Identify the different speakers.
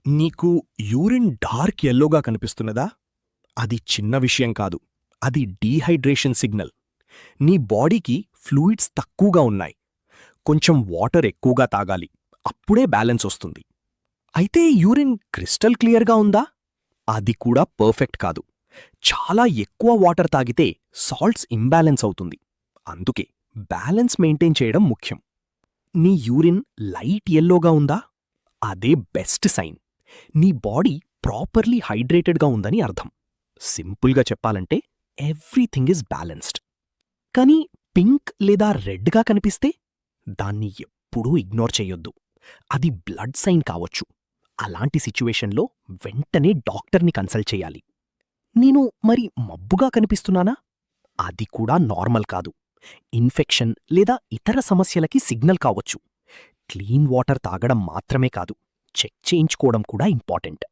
Speaker 1: నీకు urine dark యెల్లోగా కనిపిస్తున్నదా? అది చిన్న విషయం కాదు. అది డీహైడ్రేషన్ సిగ్నల్. నీ బాడీకి ఫ్లూయిడ్స్ తక్కువగా ఉన్నాయి. కొంచెం వాటర్ ఎక్కువగా తాగాలి. అప్పుడే బ్యాలెన్స్ వస్తుంది. అయితే యూరిన్ క్రిస్టల్ క్లియర్గా ఉందా? అది కూడా పర్ఫెక్ట్ కాదు. చాలా ఎక్కువ వాటర్ తాగితే సాల్ట్స్ ఇంబ్యాలెన్స్ అవుతుంది. అందుకే బ్యాలెన్స్ మెయింటైన్ చేయడం ముఖ్యం. నీ యూరిన్ లైట్ యెల్లోగా ఉందా? అదే బెస్ట్ సైన్. నీ బాడీ ప్రాపర్లీ హైడ్రేటెడ్గా ఉందని అర్థం. సింపుల్గా చెప్పాలంటే ఎవ్రీథింగ్ ఈజ్ బ్యాలెన్స్డ్. కానీ పింక్ లేదా రెడ్గా కనిపిస్తే దాన్ని ఎప్పుడూ ఇగ్నోర్ చెయ్యొద్దు. అది బ్లడ్ సైన్ కావచ్చు. అలాంటి సిచ్యువేషన్లో వెంటనే డాక్టర్ని కన్సల్ట్ చేయాలి. నేను మరి మబ్బుగా కనిపిస్తున్నానా? అది కూడా నార్మల్ కాదు. ఇన్ఫెక్షన్ లేదా ఇతర సమస్యలకి సిగ్నల్ కావచ్చు. క్లీన్ వాటర్ తాగడం మాత్రమే కాదు, చెక్ చేయించుకోవడం కూడా ఇంపార్టెంట్.